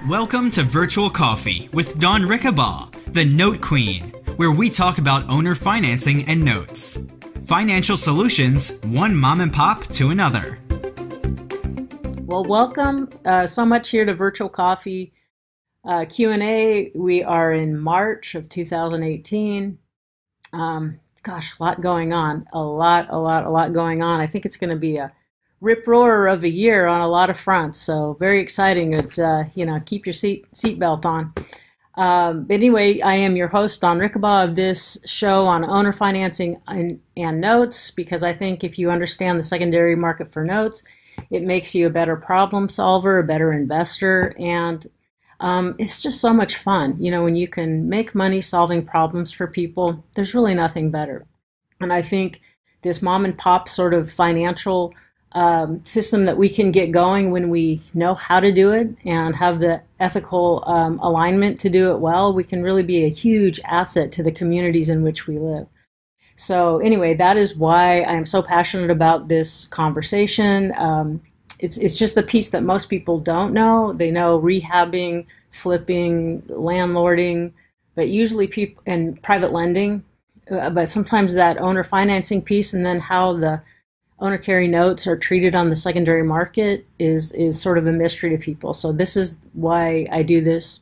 Welcome to Virtual Coffee with Dawn Rickabaugh, the Note Queen, where we talk about owner financing and notes. Financial solutions, one mom and pop to another. Well, welcome so much here to Virtual Coffee Q&A. We are in March of 2018. Gosh, a lot going on. A lot going on. I think it's going to be a rip-roarer of a year on a lot of fronts. So very exciting. Keep your seatbelt on. But anyway, I am your host, Dawn Rickabaugh, of this show on owner financing and notes, because I think if you understand the secondary market for notes, it makes you a better problem solver, a better investor, and it's just so much fun. You know, when you can make money solving problems for people, there's really nothing better. And I think this mom and pop sort of financial system that we can get going when we know how to do it and have the ethical alignment to do it well, we can really be a huge asset to the communities in which we live. So anyway, that is why I am so passionate about this conversation. It's just the piece that most people don't know. They know rehabbing, flipping, landlording, but usually people and private lending, but sometimes that owner financing piece and then how the owner carry notes are treated on the secondary market is sort of a mystery to people. So this is why I do this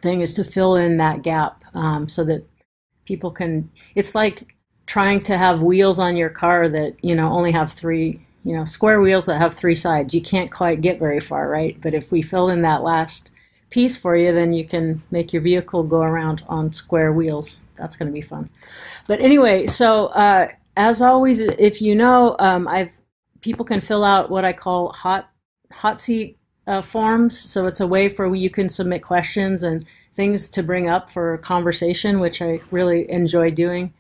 thing, is to fill in that gap so that people can, it's like trying to have wheels on your car that, only have three, square wheels that have three sides. You can't quite get very far, right? But if we fill in that last piece for you, then you can make your vehicle go around on square wheels. That's going to be fun. But anyway, so as always, if people can fill out what I call hot seat forms. So it's a way for you can submit questions and things to bring up for conversation, which I really enjoy doing,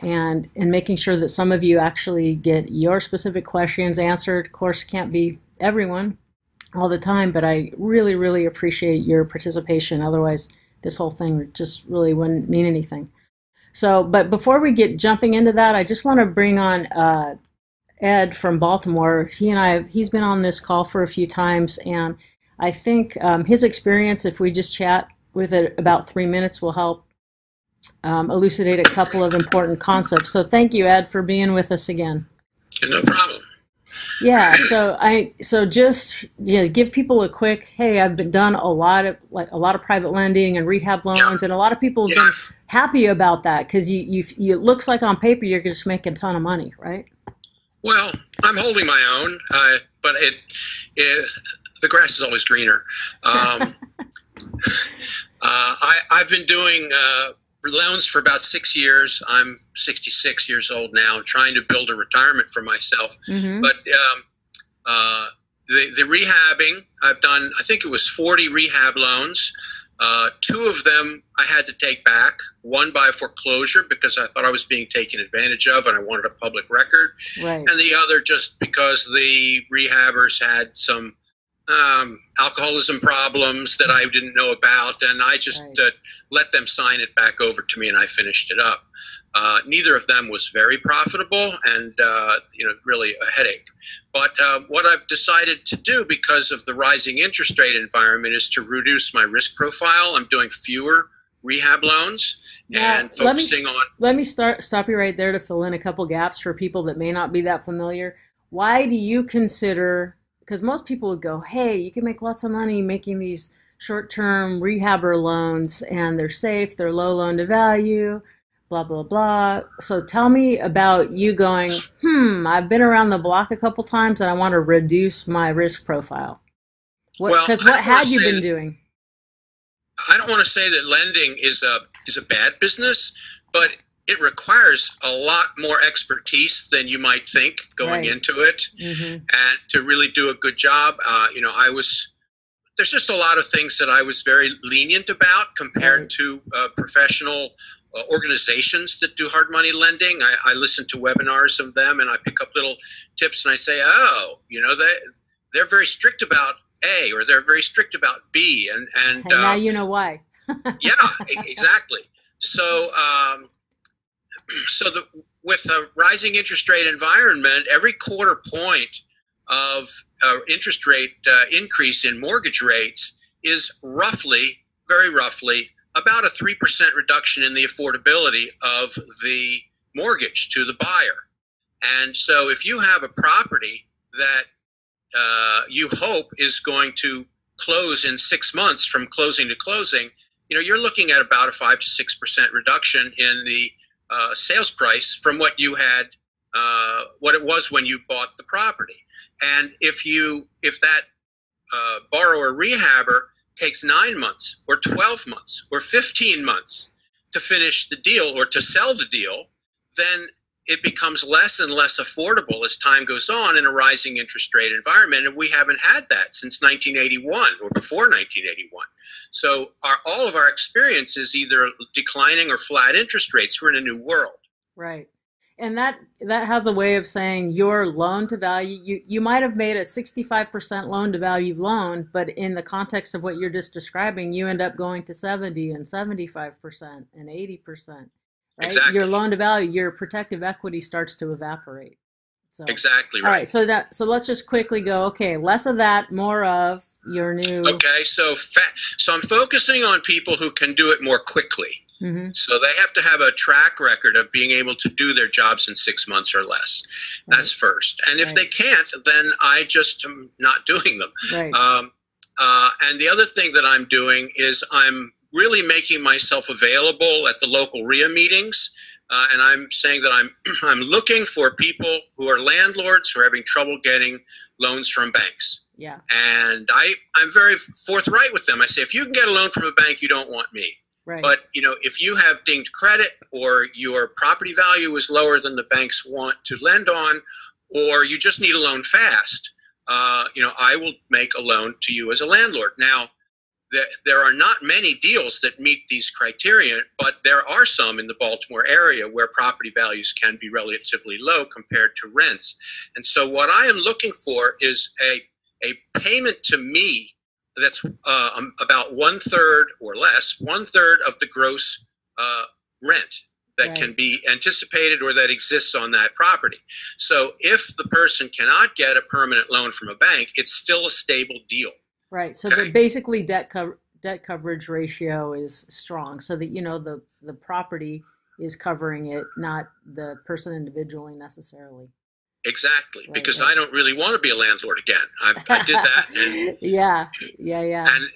and making sure that some of you actually get your specific questions answered. Of course, it can't be everyone all the time, but I really, really appreciate your participation. Otherwise, this whole thing just really wouldn't mean anything. So, but before we get jumping into that, I just want to bring on Ed from Baltimore. He's been on this call for a few times, and I think his experience, if we just chat with it about 3 minutes, will help elucidate a couple of important concepts. So thank you, Ed, for being with us again. No problem. Yeah, so just give people a quick, hey, I've done a lot of private lending and rehab loans, and a lot of people have been happy about that because it looks like on paper you're just making a ton of money, right? Well, I'm holding my own, but the grass is always greener. I've been doing loans for about 6 years. I'm 66 years old now, trying to build a retirement for myself. Mm-hmm. But the rehabbing, I've done, I think it was 40 rehab loans. 2 of them I had to take back, one by foreclosure because I thought I was being taken advantage of and I wanted a public record. Right. And the other just because the rehabbers had some alcoholism problems that I didn't know about, and I just let them sign it back over to me, and I finished it up. Neither of them was very profitable, and really a headache. But what I've decided to do, because of the rising interest rate environment, is to reduce my risk profile. I'm doing fewer rehab loans and focusing on. Let me stop you right there to fill in a couple gaps for people that may not be that familiar. Why do you consider? Because most people would go, hey, you can make lots of money making these short-term rehabber loans, and they're safe, they're low loan to value, blah, blah, blah. So tell me about you going, I've been around the block a couple times, and I want to reduce my risk profile. Because what had you been doing? I don't want to say that lending is a bad business, but it requires a lot more expertise than you might think going into it, and to really do a good job. There's just a lot of things that I was very lenient about compared to professional organizations that do hard money lending. I listen to webinars of them, and I pick up little tips, and I say, they're very strict about A, or they're very strict about B, and now you know why. Yeah, exactly. So. With a rising interest rate environment, every quarter point of interest rate increase in mortgage rates is roughly, very roughly, about a 3% reduction in the affordability of the mortgage to the buyer. And so if you have a property that you hope is going to close in 6 months from closing to closing, you're looking at about a 5 to 6% reduction in the sales price from what you had, what it was when you bought the property. And if that borrower rehabber takes 9 months or 12 months or 15 months to finish the deal or to sell the deal, then it becomes less and less affordable as time goes on in a rising interest rate environment. And we haven't had that since 1981 or before 1981. So all of our experience is either declining or flat interest rates. We're in a new world. Right. And that has a way of saying your loan to value, you might have made a 65% loan to value loan, but in the context of what you're just describing, you end up going to 70 and 75% and 80%. Right? Exactly. Your loan to value, your protective equity starts to evaporate. So, exactly right. All right. So let's just quickly go, okay, less of that, more of your new. Okay. So I'm focusing on people who can do it more quickly. Mm-hmm. So they have to have a track record of being able to do their jobs in 6 months or less. Right. That's first. And if they can't, then I just am not doing them. Right. And the other thing that I'm doing is I'm really making myself available at the local RIA meetings. And I'm saying that I'm looking for people who are landlords who are having trouble getting loans from banks. Yeah. And I'm very forthright with them. I say, if you can get a loan from a bank, you don't want me. Right. But, if you have dinged credit or your property value is lower than the banks want to lend on, or you just need a loan fast, I will make a loan to you as a landlord. Now, there are not many deals that meet these criteria, but there are some in the Baltimore area where property values can be relatively low compared to rents. And so what I am looking for is a payment to me that's about 1/3 or less, 1/3 of the gross rent that can be anticipated or that exists on that property. So if the person cannot get a permanent loan from a bank, it's still a stable deal. Right. So basically debt coverage ratio is strong, so that the property is covering it, not the person individually necessarily. Exactly, because I don't really want to be a landlord again. I did that. And, yeah. And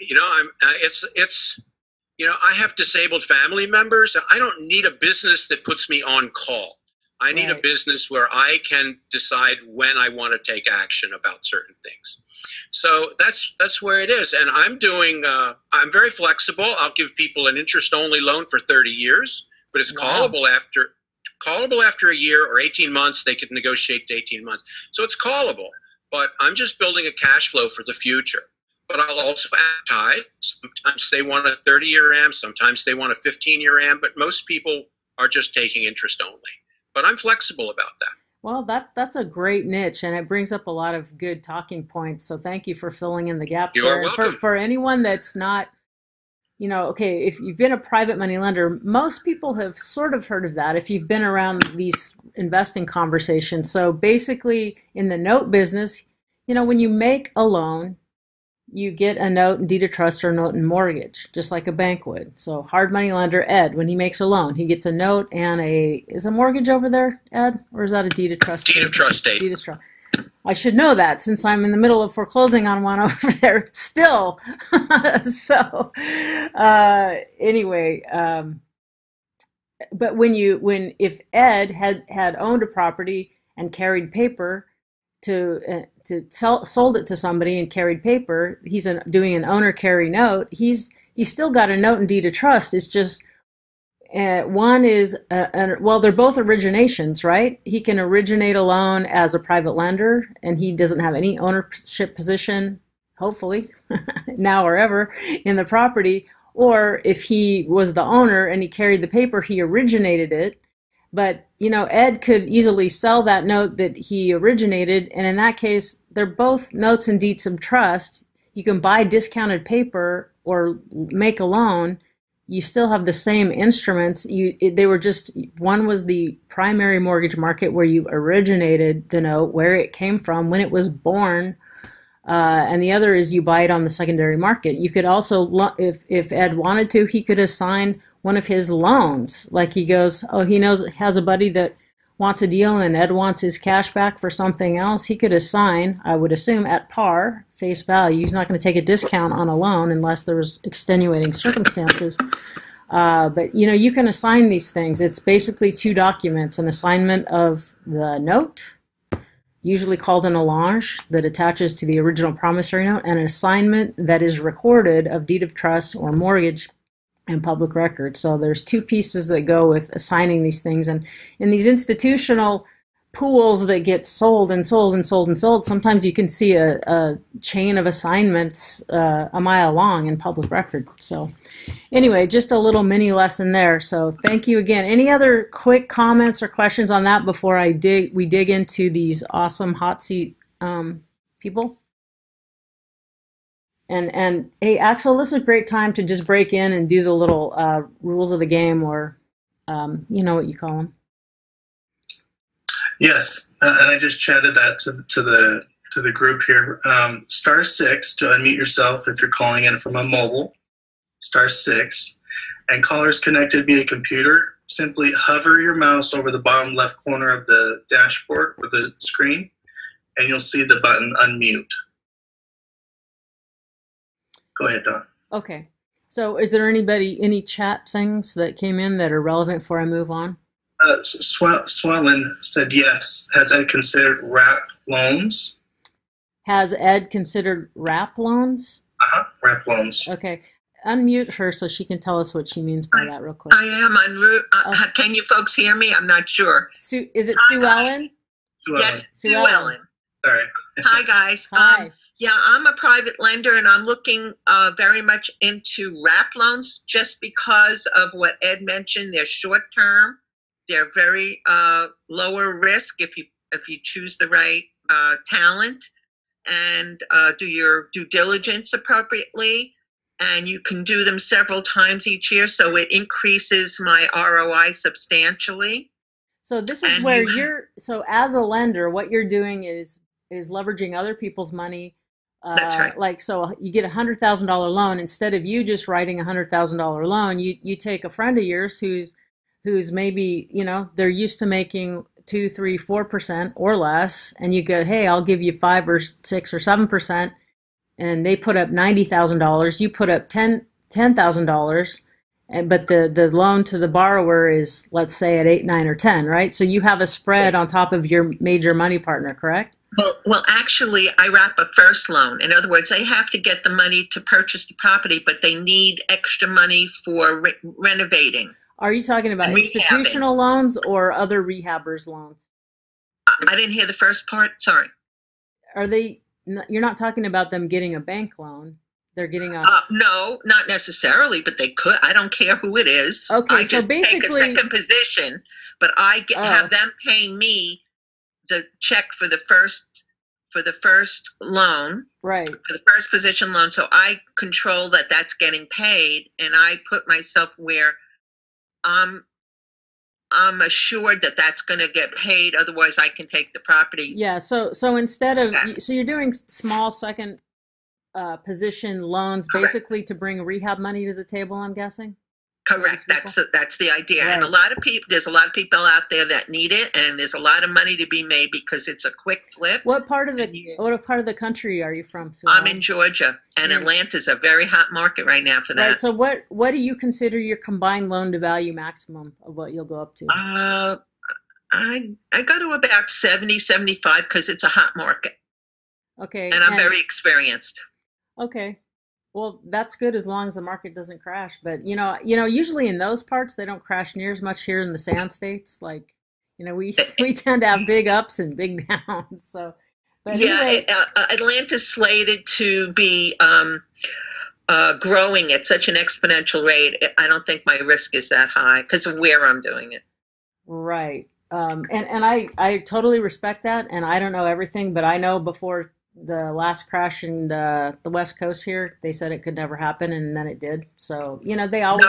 I have disabled family members. I don't need a business that puts me on call. I need a business where I can decide when I want to take action about certain things. So that's where it is. And I'm very flexible. I'll give people an interest-only loan for 30 years, but it's callable after a year or 18 months. They could negotiate to 18 months. So it's callable, but I'm just building a cash flow for the future. But I'll also advertise. Sometimes they want a 30-year AM, sometimes they want a 15-year AM, but most people are just taking interest only. But I'm flexible about that. Well, that's a great niche, and it brings up a lot of good talking points. So thank you for filling in the gaps. You are welcome. For anyone that's not, okay, if you've been a private money lender, most people have sort of heard of that if you've been around these investing conversations. So basically, in the note business, when you make a loan, you get a note in deed of trust or a note in mortgage, just like a bank would. So hard money lender, Ed, when he makes a loan, he gets a note and is a mortgage over there, Ed? Or is that a deed of trust? Deed of trust state. Deed of trust. I should know that since I'm in the middle of foreclosing on one over there still. So anyway, but if Ed had owned a property and carried paper sold it to somebody and carried paper, he's doing an owner carry note. He's still got a note in deed of trust. It's just one is they're both originations, right? He can originate a loan as a private lender, and he doesn't have any ownership position, hopefully, now or ever, in the property. Or if he was the owner and he carried the paper, he originated it. But, Ed could easily sell that note that he originated. And in that case, they're both notes and deeds of trust. You can buy discounted paper or make a loan. You still have the same instruments. One was the primary mortgage market where you originated the note, where it came from, when it was born. and the other is you buy it on the secondary market. You could also, if Ed wanted to, he could assign one of his loans. Like he goes, oh, he has a buddy that wants a deal and Ed wants his cash back for something else. He could assign, I would assume, at par, face value. He's not going to take a discount on a loan unless there's extenuating circumstances. But you can assign these things. It's basically two documents: an assignment of the note, usually called an allonge, that attaches to the original promissory note, and an assignment that is recorded of deed of trust or mortgage and public record. So there's two pieces that go with assigning these things. And in these institutional pools that get sold and sold and sold and sold, sometimes you can see a chain of assignments a mile long in public record. So anyway, just a little mini lesson there. So thank you again. Any other quick comments or questions on that before we dig into these awesome hot seat people? And hey, Axel, this is a great time to just break in and do the little rules of the game, or you know what you call them. Yes, and I just chatted that to the group here. *6 to unmute yourself if you're calling in from a mobile. *6, and callers connected via computer. Simply hover your mouse over the bottom left corner of the dashboard or the screen, and you'll see the button unmute. Go ahead, Don. Okay. So is there any chat things that came in that are relevant before I move on? Swellen said yes. Has Ed considered wrap loans? Has Ed considered wrap loans? Wrap loans. Okay. Unmute her so she can tell us what she means by that real quick. I am en route. Can you folks hear me? I'm not sure. Is it Sue Ellen? Yes, Sue Ellen. Sorry. Hi, guys. Hi. Yeah, I'm a private lender, and I'm looking very much into wrap loans just because of what Ed mentioned. They're short term. They're very lower risk if you choose the right talent and do your due diligence appropriately. And you can do them several times each year, so it increases my ROI substantially. So this is where so as a lender, what you're doing is leveraging other people's money. That's right. Like, so you get $100,000 loan. Instead of you just writing $100,000 loan, you take a friend of yours who's maybe, they're used to making 2, 3, 4% or less, and you go, hey, I'll give you 5 or 6 or 7%. And they put up $90,000, you put up $10,000, but the loan to the borrower is, let's say, at 8, 9, or 10, right? So you have a spread on top of your major money partner, correct? Well, actually, I wrap a first loan. In other words, they have to get the money to purchase the property, but they need extra money for renovating. Are you talking about institutional loans or other rehabbers' loans? I didn't hear the first part. Sorry. Are they? You're not talking about them getting a bank loan. They're getting a... No, not necessarily, but they could. I don't care who it is. Okay, I just take a second position, but I have them pay me the check for the first loan. Right. For the first position loan. So I control that's getting paid, and I put myself where I'm assured that that's going to get paid. Otherwise, I can take the property. Yeah. So instead of so you're doing small second position loans, Correct. Basically to bring rehab money to the table. I'm guessing. Correct. That's the idea. Right. And there's a lot of people out there that need it, and there's a lot of money to be made because it's a quick flip. What part of the country are you from, Sue? I'm in Georgia, and Atlanta's a very hot market right now for that. Right. So what do you consider your combined loan to value maximum of what you'll go up to? I go to about 70, 75 because it's a hot market. Okay. And I'm very experienced. Okay. Well, that's good as long as the market doesn't crash. But, usually in those parts, they don't crash near as much here in the sand states. Like, we tend to have big ups and big downs. So, but anyway. Atlanta's slated to be growing at such an exponential rate. I don't think my risk is that high because of where I'm doing it. Right. And I totally respect that. And I don't know everything, but I know before the last crash in the West Coast here, they said it could never happen, and then it did. So, they always,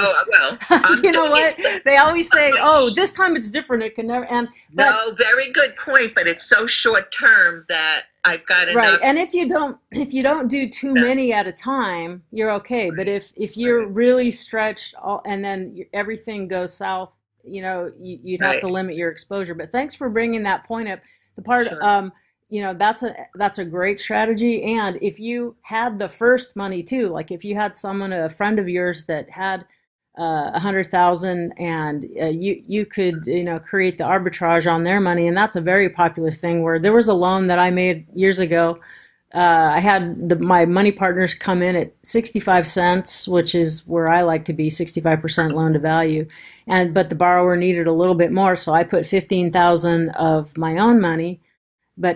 you know what? They always say, oh, this time it's different. It can never, no, very good point, but it's so short term that I've got Right. enough. And if you don't do too many at a time, you're okay. But if you're really stretched and then everything goes south, you'd have to limit your exposure. But thanks for bringing that point up. The part, Sure. that's a great strategy. And if you had the first money too, like if you had a friend of yours that had 100,000 and you could create the arbitrage on their money, and that's a very popular thing. Where there was a loan that I made years ago. I had my money partners come in at 65 cents, which is where I like to be, 65% loan to value, but the borrower needed a little bit more, so I put 15,000 of my own money.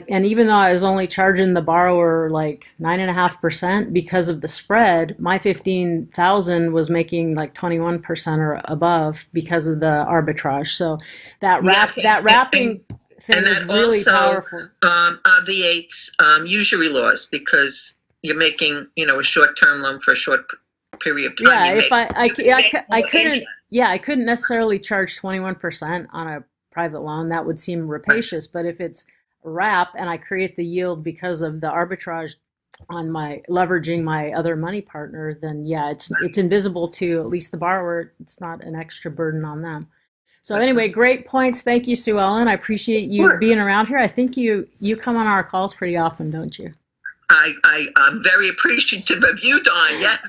And even though I was only charging the borrower like 9.5% because of the spread, my 15,000 was making like 21% or above because of the arbitrage. So that wrapping thing is really powerful. Obviates usury loss because you're making a short-term loan for a short period of time. I couldn't necessarily charge 21% on a private loan. That would seem rapacious, but if it's wrap and I create the yield because of the arbitrage on my leveraging my other money partner, then it's invisible to at least the borrower. It's not an extra burden on them. So anyway, great points. Thank you, Sue Ellen. I appreciate you being around here. I think you come on our calls pretty often, don't you? I'm very appreciative of you, Dawn. Yes,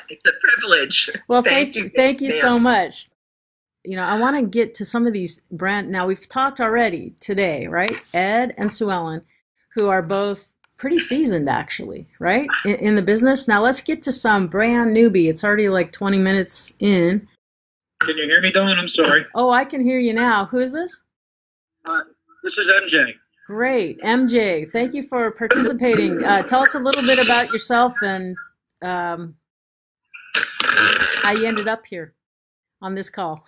it's a privilege. Well, thank you. Thank you so much. I want to get to some of these now we've talked already today, right? Ed and Sue Ellen, who are both pretty seasoned actually, right? In the business. Now let's get to some brand newbie. It's already like 20 minutes in. Can you hear me, Dawn? I'm sorry. Oh, I can hear you now. Who is this? This is MJ. Great. MJ, thank you for participating. Tell us a little bit about yourself and how you ended up here on this call.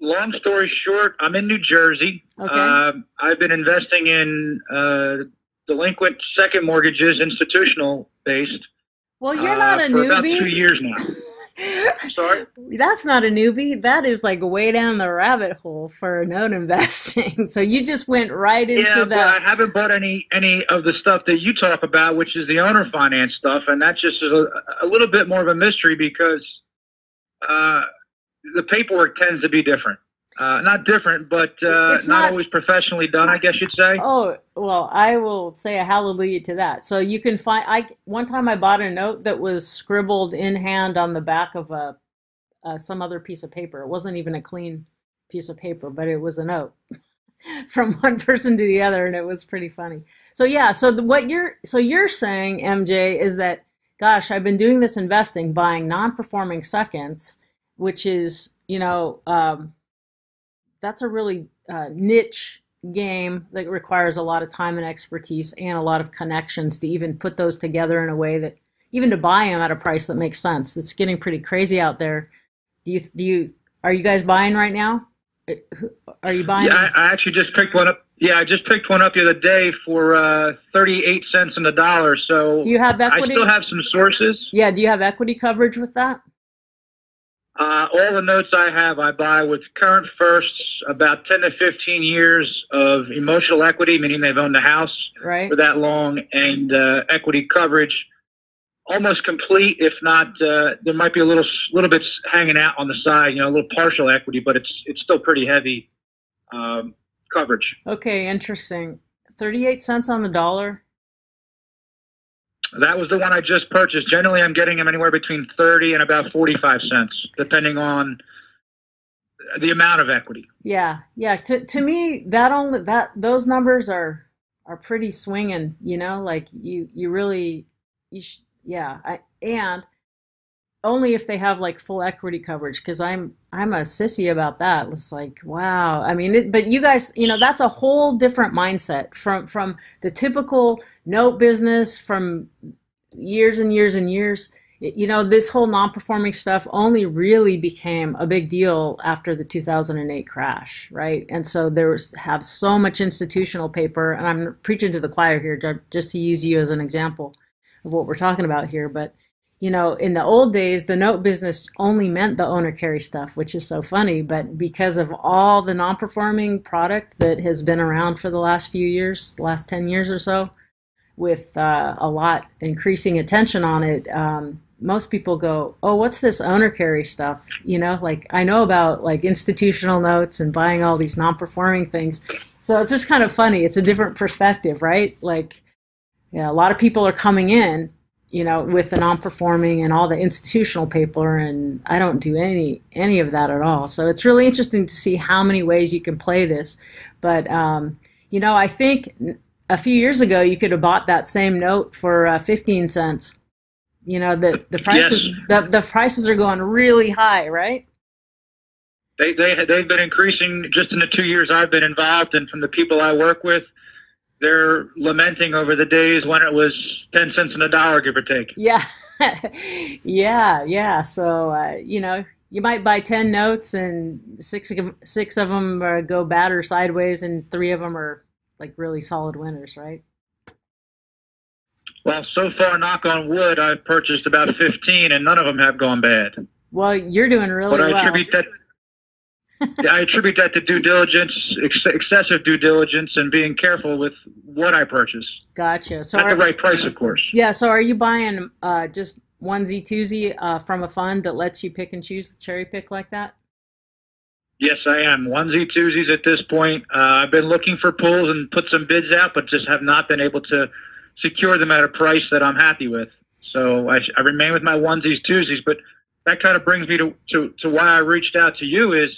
Long story short, I'm in New Jersey. Okay. I've been investing in delinquent second mortgages, institutional based. Well, you're not a newbie. For about 2 years now. I'm sorry? That's not a newbie. That is like way down the rabbit hole for note investing. So you just went right into but I haven't bought any of the stuff that you talk about, which is the owner finance stuff, and that's just a little bit more of a mystery because the paperwork tends to be different. Not different, but not always professionally done, I guess you'd say. Oh, well, I will say a hallelujah to that. So you can find, one time I bought a note that was scribbled in hand on the back of some other piece of paper. It wasn't even a clean piece of paper, but it was a note from one person to the other, and it was pretty funny. So yeah, what you're saying, MJ, is that, gosh, I've been doing this investing, buying non-performing seconds, which is, that's a really niche game that requires a lot of time and expertise and a lot of connections to even put those together in a way that, even to buy them at a price that makes sense. It's getting pretty crazy out there. Are you guys buying right now? Are you buying? Yeah, I actually just picked one up. Yeah, I just picked one up the other day for 38 cents on the dollar. So do you have equity? I still have some sources. Yeah, do you have equity coverage with that? All the notes I have, I buy with current firsts, about 10 to 15 years of emotional equity, meaning they've owned the house for that long, and equity coverage, almost complete. If not, there might be a little bit hanging out on the side, a little partial equity, but it's still pretty heavy coverage. Okay, interesting. 38 cents on the dollar. That was the one I just purchased. Generally, I'm getting them anywhere between 30 and about 45 cents, depending on the amount of equity. Yeah. To me, those numbers are pretty swinging. Like and only if they have like full equity coverage, because I'm a sissy about that. It's like, wow. I mean, but you guys, that's a whole different mindset from the typical note business from years and years and years. This whole non-performing stuff only really became a big deal after the 2008 crash, right? And so have so much institutional paper, and I'm preaching to the choir here just to use you as an example of what we're talking about here, but in the old days, the note business only meant the owner carry stuff, which is so funny. But because of all the non-performing product that has been around for the last few years, last 10 years or so, with a lot increasing attention on it, most people go, oh, what's this owner carry stuff? Like I know about like institutional notes and buying all these non-performing things. So it's just kind of funny. It's a different perspective, right? Like, yeah, a lot of people are coming in, with the non-performing and all the institutional paper, and I don't do any of that at all. So it's really interesting to see how many ways you can play this. But, I think a few years ago you could have bought that same note for 15 cents. The prices, yes. the prices are going really high, right? They've been increasing just in the 2 years I've been involved, and from the people I work with, they're lamenting over the days when it was 10 cents on a dollar, give or take. Yeah. yeah. So, you might buy 10 notes and six of them go bad or sideways, and 3 of them are like really solid winners, right? Well, so far, knock on wood, I've purchased about 15 and none of them have gone bad. Well, you're doing really well. I attribute that to due diligence, excessive due diligence, and being careful with what I purchase. Gotcha. So at the right price, of course. Yeah. So are you buying just onesie twosie from a fund that lets you pick and choose, cherry pick like that? Yes, I am. Onesie twosies at this point. I've been looking for pools and put some bids out, but just have not been able to secure them at a price that I'm happy with. So I remain with my onesies twosies, but that kind of brings me to why I reached out to you is.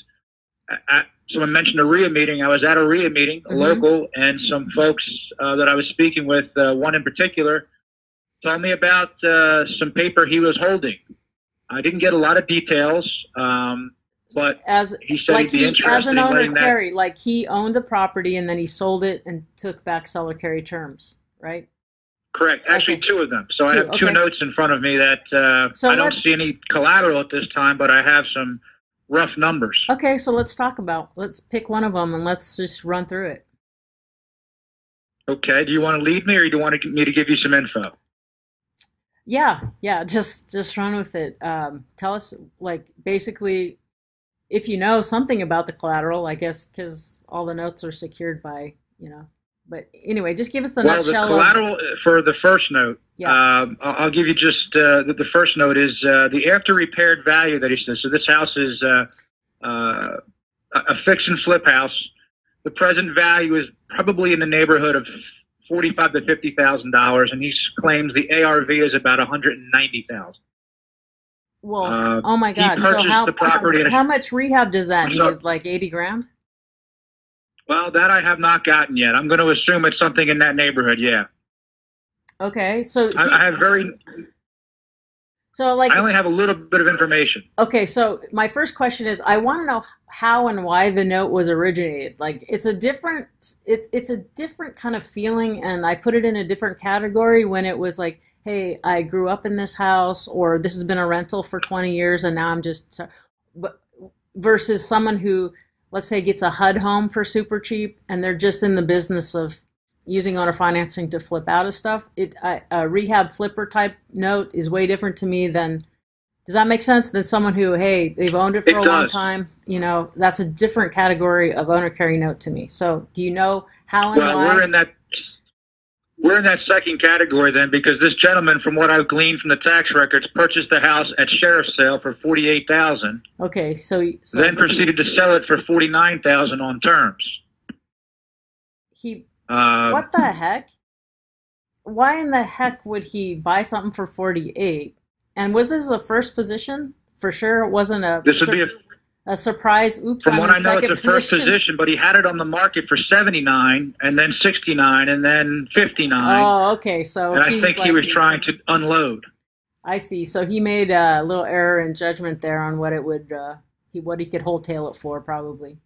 Someone mentioned a REIA meeting. I was at a REIA meeting, a local, and some folks that I was speaking with, one in particular, told me about some paper he was holding. I didn't get a lot of details, but he said he'd be interested as an in owner letting carry, like he owned the property and then he sold it and took back seller carry terms, right? Correct. Actually, okay. 2 of them. So I have 2 notes in front of me that I don't see any collateral at this time, but I have some rough numbers. Okay, so let's pick one of them and let's just run through it. Okay, do you want to lead me or do you want me to give you some info? Yeah, just run with it. Tell us, like, basically, if you know something about the collateral, I guess, because all the notes are secured by, but anyway, just give us the nutshell. Well, the collateral for the first note, I'll give you just the first note is the after repaired value that he says. So this house is a fix and flip house. The present value is probably in the neighborhood of $45,000 to $50,000, and he claims the ARV is about $190,000. Well, oh my God! So how much rehab does that need? Like 80 grand? Well, that I have not gotten yet. I'm going to assume it's something in that neighborhood, yeah. Okay, so I have I only have a little bit of information. Okay, so my first question is, I want to know how and why the note was originated. Like, it's a different kind of feeling, and I put it in a different category when it was like, hey, I grew up in this house, or this has been a rental for 20 years, and now I'm just, but versus someone who, let's say, gets a HUD home for super cheap, and they're just in the business of using owner financing to flip out of stuff. A rehab flipper type note is way different to me than, does that make sense? Than someone who, hey, they've owned it for a long time. That's a different category of owner carry note to me. So do you know how and why? Well, we're in that second category then, because this gentleman, from what I've gleaned from the tax records, purchased the house at sheriff's sale for $48,000. Okay, so then proceeded to sell it for $49,000 on terms. What the heck? Why in the heck would he buy something for 48? And was this a first position? For sure, it wasn't a. This would be a surprise. Oops, from I'm what in I know, second it's a first position, but he had it on the market for 79, and then 69, and then 59. Oh, okay. So and I think he was trying to unload. I see. So he made a little error in judgment there on what it would, what he could wholesale it for, probably.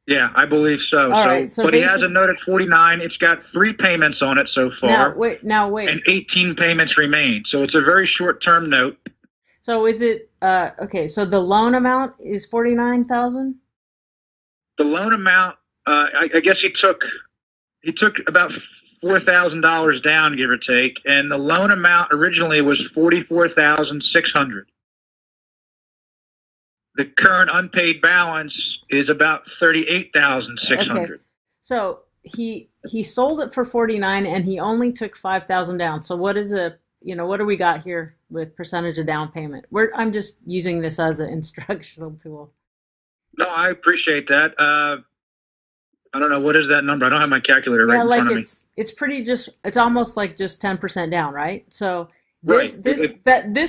Yeah, I believe so. All right, but he has a note at 49. It's got 3 payments on it so far. Now wait. And 18 payments remain. So it's a very short-term note. So is it okay? So the loan amount is $49,000. The loan amount, I guess he took about $4,000 down, give or take, and the loan amount originally was $44,600. The current unpaid balance is about $38,600. Okay. So he sold it for 49 and he only took 5,000 down. So what is what do we got here with percentage of down payment? I'm just using this as an instructional tool. No, I appreciate that. I don't know, what is that number? I don't have my calculator right in front of me. It's pretty it's almost like just 10% down, right? So this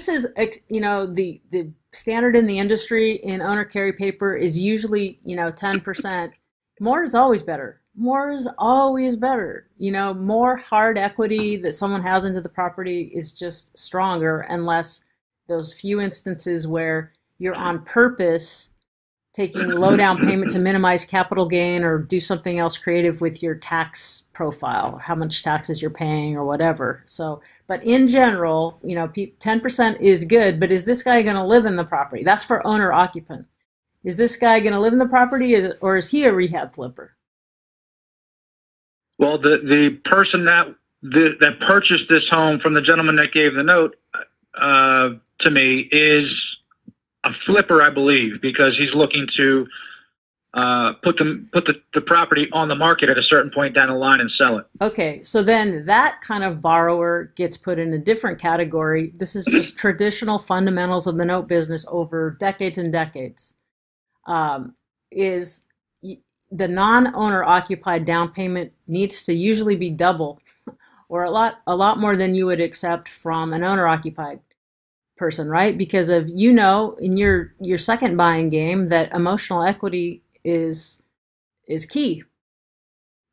is the standard in the industry in owner carry paper is usually 10%. More is always better. More is always better. More hard equity that someone has into the property is just stronger, unless those few instances where you're on purpose taking low down payment to minimize capital gain or do something else creative with your tax profile, how much taxes you're paying or whatever. So, but in general, 10% is good, but is this guy going to live in the property? That's for owner occupant. Is this guy going to live in the property or is he a rehab flipper? Well, the person that purchased this home from the gentleman that gave the note to me is a flipper, I believe, because he's looking to put the property on the market at a certain point down the line and sell it. Okay, so then that kind of borrower gets put in a different category. This is just traditional fundamentals of the note business over decades and decades. Is the non-owner occupied down payment needs to usually be double or a lot more than you would accept from an owner occupied person, right? Because of in your second buying game that emotional equity is key,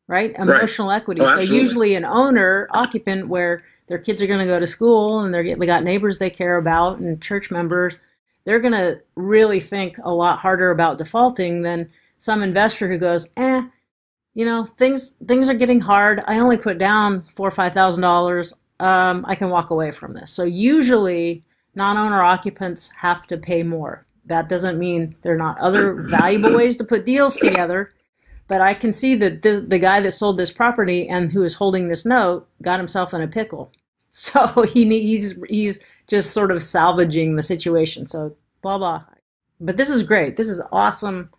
right? Emotional equity. Oh, so usually an owner occupant where their kids are going to go to school and they got neighbors they care about and church members, they're going to really think a lot harder about defaulting than some investor who goes, things are getting hard. I only put down $4,000 or $5,000. I can walk away from this. So usually non-owner occupants have to pay more. That doesn't mean there are not other valuable ways to put deals together, but I can see that the guy that sold this property and who is holding this note got himself in a pickle. So he's just sort of salvaging the situation. So blah blah. But this is great. This is awesome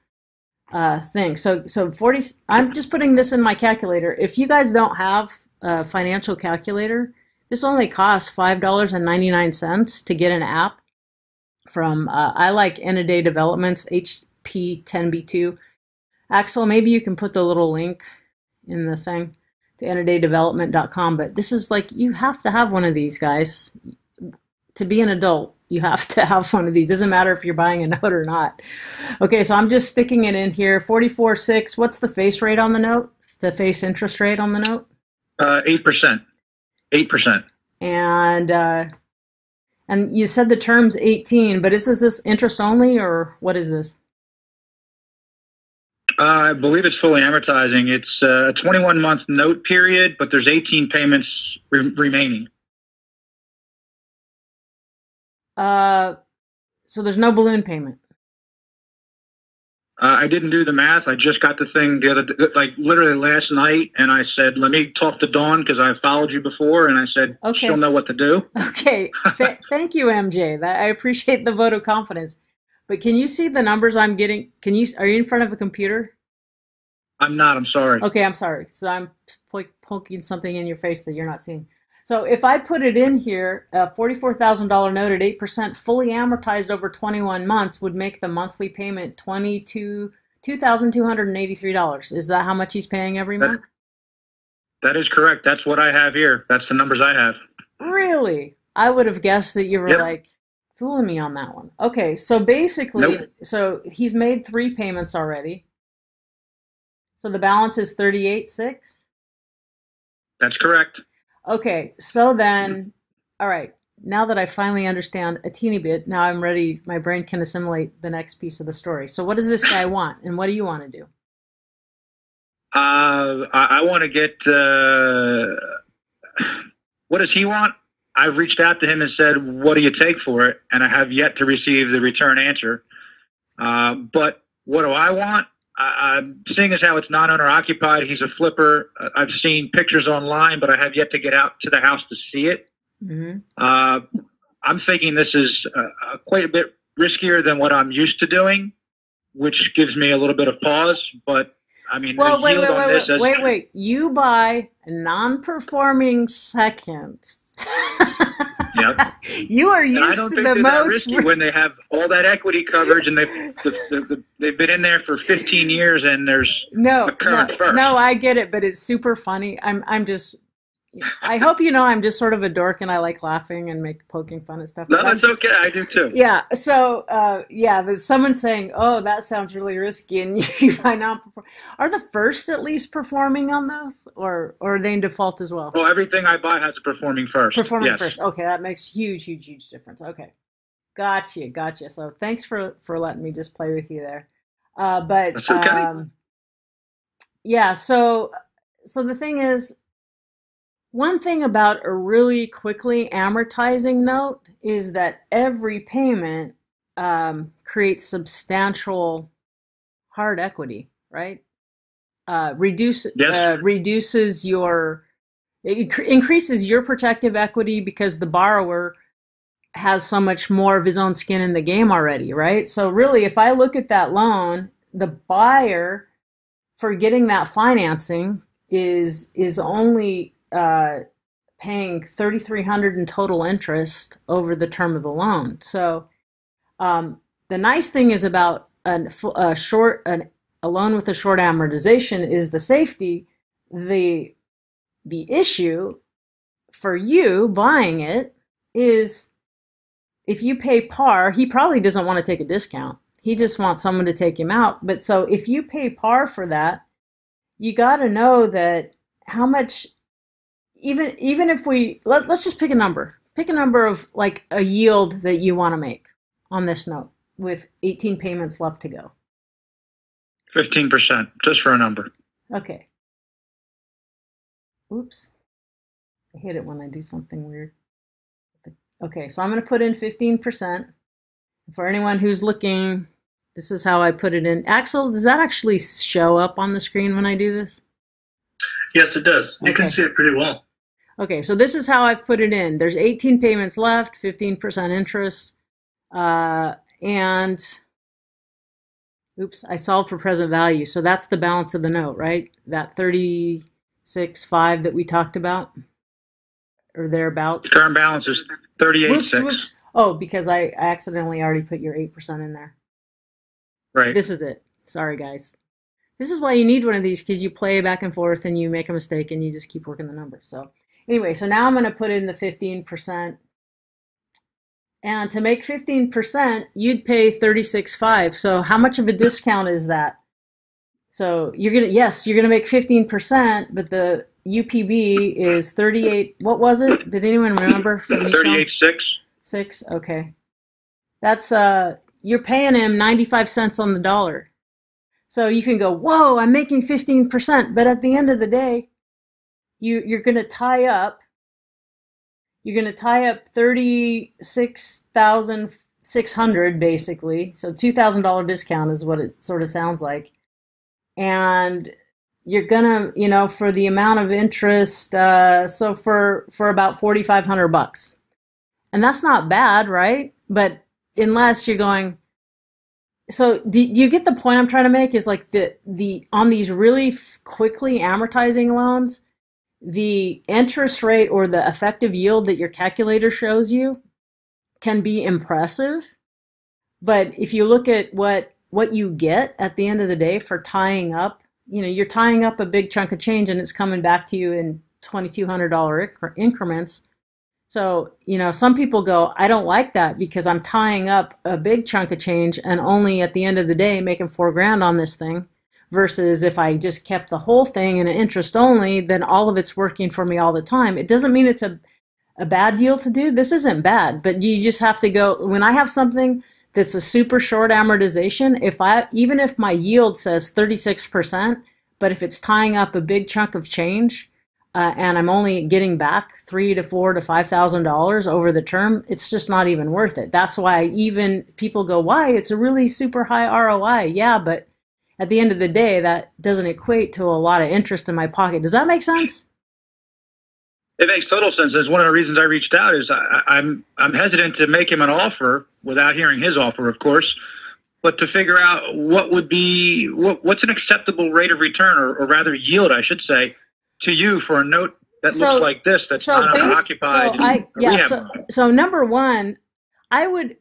thing. So 40. I'm just putting this in my calculator. If you guys don't have a financial calculator, this only costs $5.99 to get an app from, I like End-of-Day Developments, HP10B2. Axel, maybe you can put the little link in the thing, to enddaydevelopment.com. But this is you have to have one of these, guys. To be an adult, you have to have one of these. Doesn't matter if you're buying a note or not. Okay, so I'm just sticking it in here. 44.6. What's the face rate on the note? The face interest rate on the note? 8%. 8%. And you said the term's 18, but is this interest only or what is this? I believe it's fully amortizing. It's a 21-month note period, but there's 18 payments remaining. So there's no balloon payment. I didn't do the math. I just got the thing literally last night, and I said, let me talk to Dawn because I followed you before, and I said, she'll know what to do. Okay. Thank you, MJ. I appreciate the vote of confidence. But can you see the numbers I'm getting? Are you in front of a computer? I'm not. I'm sorry. Okay, I'm sorry. So I'm poking something in your face that you're not seeing. So if I put it in here, a $44,000 note at 8%, fully amortized over 21 months would make the monthly payment $2,283. Is that how much he's paying every month? That is correct. That's what I have here. That's the numbers I have. Really? I would have guessed that you were fooling me on that one. Okay, so basically, So he's made 3 payments already. So the balance is $38,600? That's correct. Okay, so then, all right, now that I finally understand a teeny bit, now I'm ready, my brain can assimilate the next piece of the story. So what does this guy want, and what do you want to do? I want to get, what does he want? I've reached out to him and said, what do you take for it? And I have yet to receive the return answer. But what do I want? seeing as how it's non-owner occupied, he's a flipper. I've seen pictures online, but I have yet to get out to the house to see it. Mm-hmm. I'm thinking this is quite a bit riskier than what I'm used to doing, which gives me a little bit of pause. But I mean, well, wait. You buy non-performing seconds. Yep. You are used I don't to think the they're most that risky when they have all that equity coverage and they've been in there for 15 years and there's a current first. No, I get it, but it's super funny. I hope you know I'm just sort of a dork and I like laughing and poking fun at stuff. No, that's okay. I do too. Yeah. So, but someone's saying, "Oh, that sounds really risky," and you find out. Are the first at least performing on those, or are they in default as well? Well, everything I buy has a performing first. Performing first. Okay, that makes huge difference. Okay, gotcha. So thanks for letting me just play with you there. But that's okay. Yeah. So the thing is. One thing about a really quickly amortizing note is that every payment creates substantial hard equity, right? Increases your protective equity because the borrower has so much more of his own skin in the game already, right? So really, if I look at that loan, the buyer for getting that financing is only paying $3,300 in total interest over the term of the loan. So the nice thing is about a loan with a short amortization is the safety. The issue for you buying it is if you pay par, he probably doesn't want to take a discount. He just wants someone to take him out. But so if you pay par for that, you got to know that how much. Even if let's just pick a number of like a yield that you want to make on this note with 18 payments left to go. 15%, just for a number. Okay. Oops. I hate it when I do something weird. Okay, so I'm going to put in 15%. For anyone who's looking, this is how I put it in. Axel, does that actually show up on the screen when I do this? Yes, it does. You can see it pretty well. Okay, so this is how I've put it in. There's 18 payments left, 15% interest, and oops, I solved for present value. So that's the balance of the note, right? That 36.5 that we talked about, or thereabouts. Current balance is 38.6. Whoops. Oh, because I accidentally already put your 8% in there. Right. This is it. Sorry, guys. This is why you need one of these, because you play back and forth and you make a mistake and you just keep working the numbers. So anyway, so now I'm going to put in the 15%. And to make 15%, you'd pay 36.5. So how much of a discount is that? So you're going to make 15%, but the UPB is 38. What was it? Did anyone remember? 38.6. 6. Okay. That's you're paying him 95 cents on the dollar. So you can go, whoa, I'm making 15%. But at the end of the day, you're going to tie up $36,600 basically. So $2,000 discount is what it sort of sounds like. And you're going to, for the amount of interest, so for about $4,500. And that's not bad, right? But unless you're going, so do you get the point I'm trying to make? Is like the on these really quickly amortizing loans, the interest rate or the effective yield that your calculator shows you can be impressive. But if you look at what you get at the end of the day for tying up, you're tying up a big chunk of change and it's coming back to you in $2,200 increments. So, some people go, I don't like that because I'm tying up a big chunk of change and only at the end of the day making $4,000 on this thing. Versus if I just kept the whole thing in an interest only, then all of it's working for me all the time. It doesn't mean it's a bad deal to do. This isn't bad, but you just have to go, when I have something that's a super short amortization, even if my yield says 36%, but if it's tying up a big chunk of change, and I'm only getting back $3,000 to $4,000 to $5,000 over the term, it's just not even worth it. That's why even people go, why? It's a really super high ROI. Yeah, but at the end of the day, that doesn't equate to a lot of interest in my pocket. Does that make sense? It makes total sense. That's one of the reasons I reached out. Is I'm hesitant to make him an offer without hearing his offer, of course, but to figure out what would be what's an acceptable rate of return, or rather yield, I should say, to you for a note that looks like this. That's not occupied. So number one, I would,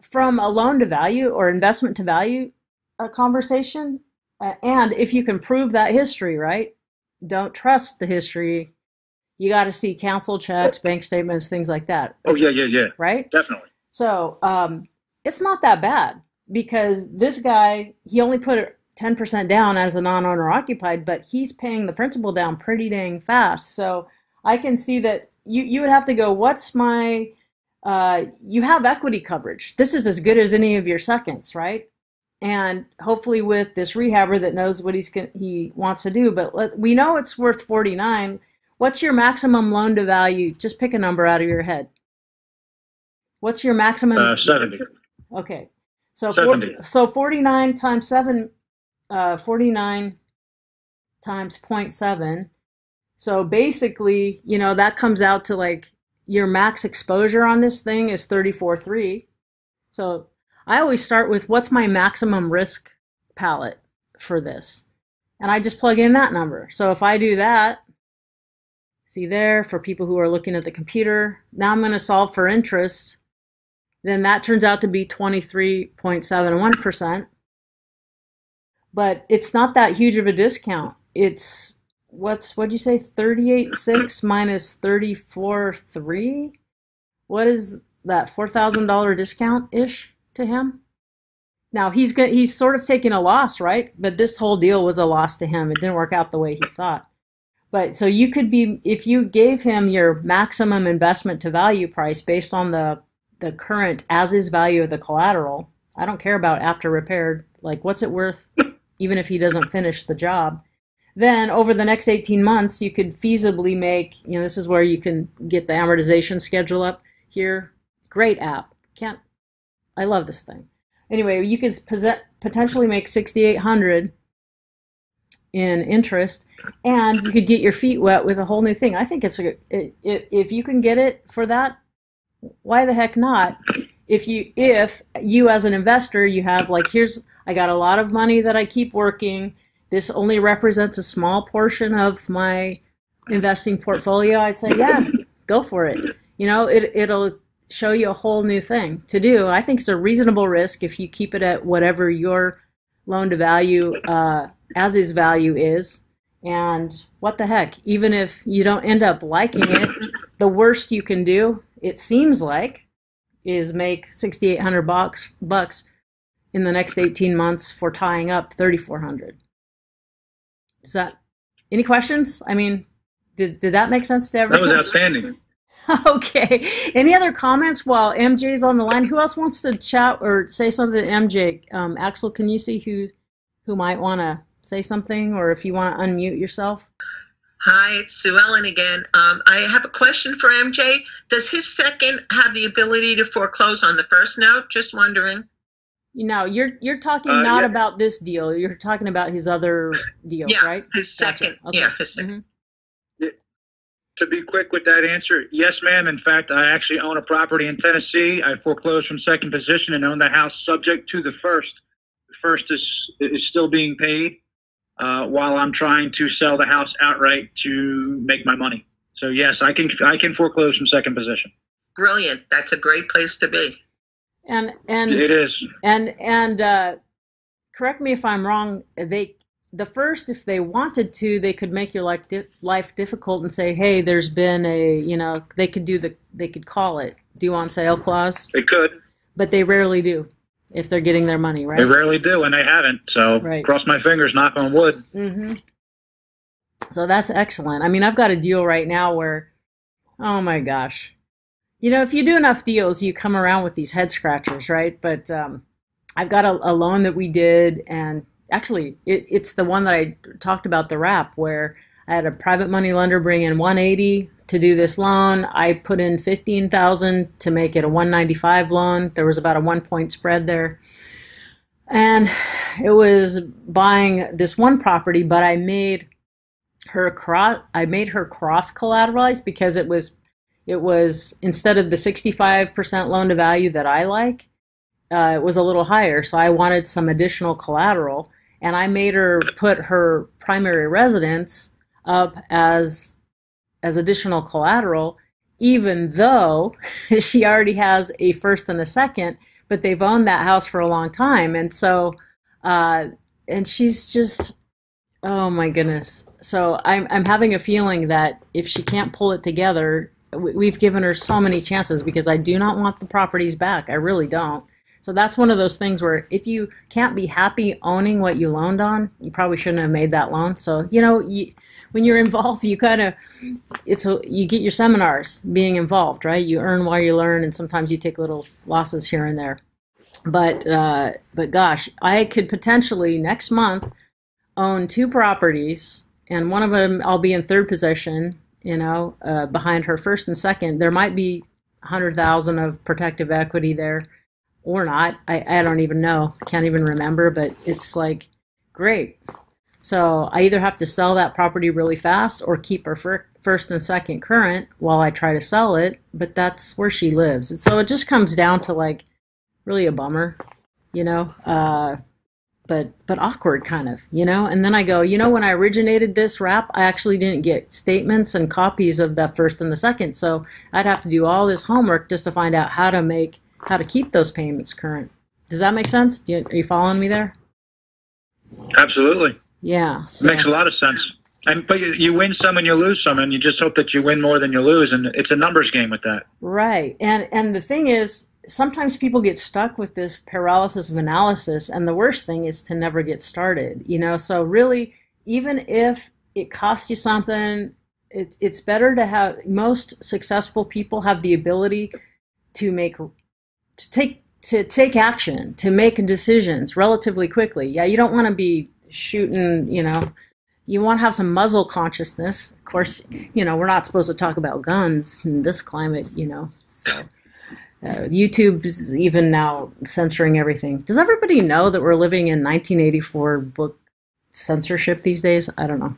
from a loan to value or investment to value conversation, and if you can prove that history, right? Don't trust the history. You got to see counsel checks, bank statements, things like that. Oh, yeah. Right? Definitely. So it's not that bad, because this guy, he only put 10% down as a non-owner occupied, but he's paying the principal down pretty dang fast. So I can see that you would have to go, what's my, you have equity coverage. This is as good as any of your seconds, right? And hopefully with this rehabber that knows what he wants to do, but we know it's worth 49. What's your maximum loan to value? Just pick a number out of your head. What's your maximum? 70. Okay. So 70. So 49 times 7, 49 times 0.7. So basically, that comes out to like your max exposure on this thing is 34.3. So I always start with what's my maximum risk palette for this? And I just plug in that number. So if I do that, see there, for people who are looking at the computer, now I'm going to solve for interest. Then that turns out to be 23.71%. But it's not that huge of a discount. It's, what'd you say, 38.6 minus 34.3? What is that, $4,000 discount-ish to him? Now, he's sort of taking a loss, right? But this whole deal was a loss to him. It didn't work out the way he thought. But so you could be, if you gave him your maximum investment to value price based on the current as-is value of the collateral, I don't care about after repaired, like what's it worth even if he doesn't finish the job, then over the next 18 months, you could feasibly make, this is where you can get the amortization schedule up here. Great app. I love this thing. Anyway, you could potentially make $6,800 in interest, and you could get your feet wet with a whole new thing. I think if you can get it for that, why the heck not? If you as an investor, you have like, I got a lot of money that I keep working. This only represents a small portion of my investing portfolio. I'd say, yeah, go for it. It'll show you a whole new thing to do. I think it's a reasonable risk if you keep it at whatever your loan to value as is value is. And what the heck, even if you don't end up liking it, the worst you can do, it seems like, is make $6,800 in the next 18 months for tying up $3,400. Is that, any questions? I mean, did that make sense to everyone? That was outstanding. Okay. Any other comments while MJ's on the line? Who else wants to chat or say something to MJ? Axel, can you see who might want to say something, or if you want to unmute yourself? Hi, it's Sue Ellen again. I have a question for MJ. Does his second have the ability to foreclose on the first note? Just wondering. You're talking not about this deal. You're talking about his other deals, right? His second. Gotcha. Okay. Yeah, his second. Mm-hmm. To be quick with that answer, yes, ma'am. In fact, I actually own a property in Tennessee. I foreclosed from second position and own the house subject to the first. The first is still being paid while I'm trying to sell the house outright to make my money. So yes, I can foreclose from second position. Brilliant. That's a great place to be. And it is. And correct me if I'm wrong. The first, if they wanted to, they could make your life difficult and say, hey, there's been they could call it due on sale clause. They could. But they rarely do if they're getting their money, right? They rarely do, and they haven't. So Cross my fingers, knock on wood. Mm-hmm. So that's excellent. I mean, I've got a deal right now where, oh my gosh. If you do enough deals, you come around with these head scratchers, right? But I've got a loan that we did, and actually, it's the one that I talked about, the wrap, where I had a private money lender bring in $180 to do this loan. I put in $15,000 to make it a $195 loan. There was about a 1 point spread there. And it was buying this one property, but I made her cross collateralized because it was instead of the 65% loan to value that I like, it was a little higher. So I wanted some additional collateral, and I made her put her primary residence up as additional collateral, even though she already has a first and a second, but they've owned that house for a long time. And so, and she's just, oh my goodness. So I'm having a feeling that if she can't pull it together, we've given her so many chances, because I do not want the properties back. I really don't. So that's one of those things where if you can't be happy owning what you loaned on, you probably shouldn't have made that loan. So, when you're involved, you you get your seminars being involved, right? You earn while you learn, and sometimes you take little losses here and there. But gosh, I could potentially next month own 2 properties, and one of them I'll be in third position, behind her first and second. There might be 100,000 of protective equity there, or not. I don't even know. Can't even remember, but it's like, great. So I either have to sell that property really fast or keep her first and second current while I try to sell it, but that's where she lives. And so it just comes down to like really a bummer, but awkward kind of, and then I go, when I originated this wrap, I actually didn't get statements and copies of the first and the second. So I'd have to do all this homework just to find out how to keep those payments current. Does that make sense? Are you following me there? Absolutely. Yeah. So. It makes a lot of sense. But you win some and you lose some, and you just hope that you win more than you lose, and it's a numbers game with that. Right. And the thing is, sometimes people get stuck with this paralysis of analysis, and the worst thing is to never get started. So really, even if it costs you something, it's better to have. Most successful people have the ability to take action, to make decisions relatively quickly. Yeah, you don't want to be shooting, you want to have some muzzle consciousness. Of course, we're not supposed to talk about guns in this climate, so YouTube's even now censoring everything. Does everybody know that we're living in 1984 book censorship these days? I don't know.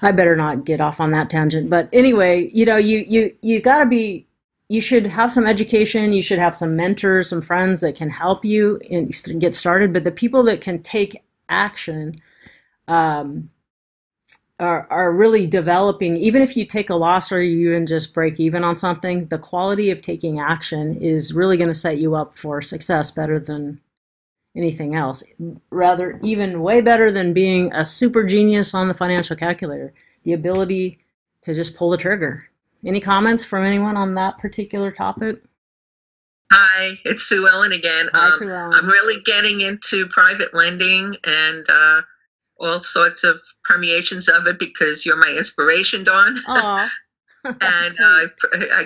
I better not get off on that tangent. But anyway, you gotta be, you should have some education. You should have some mentors, some friends that can help you get started. But the people that can take action are really developing. Even if you take a loss or you even just break even on something, the quality of taking action is really going to set you up for success better than anything else. Rather, even way better than being a super genius on the financial calculator. The ability to just pull the trigger. Any comments from anyone on that particular topic? Hi, it's Sue Ellen again. Hi, Sue Ellen. I'm really getting into private lending and all sorts of permeations of it because you're my inspiration, Dawn. Aw. And I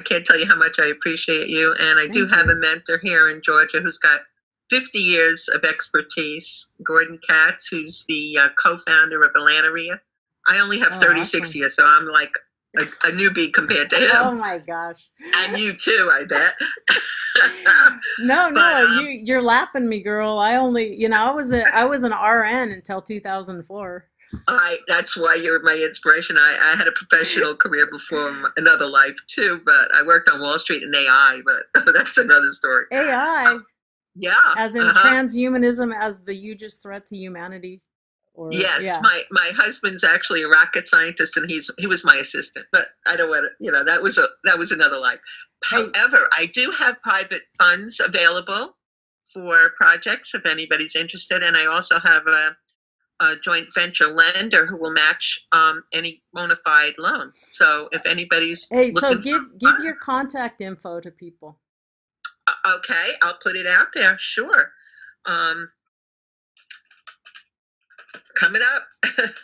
can't tell you how much I appreciate you. And I do have a mentor here in Georgia who's got 50 years of expertise, Gordon Katz, who's the co-founder of Atlantaria. I only have 36 years, so I'm like a newbie compared to him. Oh my gosh. And you too, I bet. You're lapping me, girl. I only, I was an RN until 2004. That's why you're my inspiration. I had a professional career before another life too, but I worked on Wall Street in AI, but that's another story. AI? Yeah. As in transhumanism as the hugest threat to humanity? Or, yes, yeah. My husband's actually a rocket scientist, and he was my assistant. But I don't want to, that was another life. However, I do have private funds available for projects if anybody's interested, and I also have a joint venture lender who will match any bona fide loan. So if anybody's so give your contact info to people. Okay, I'll put it out there. Sure. Coming up.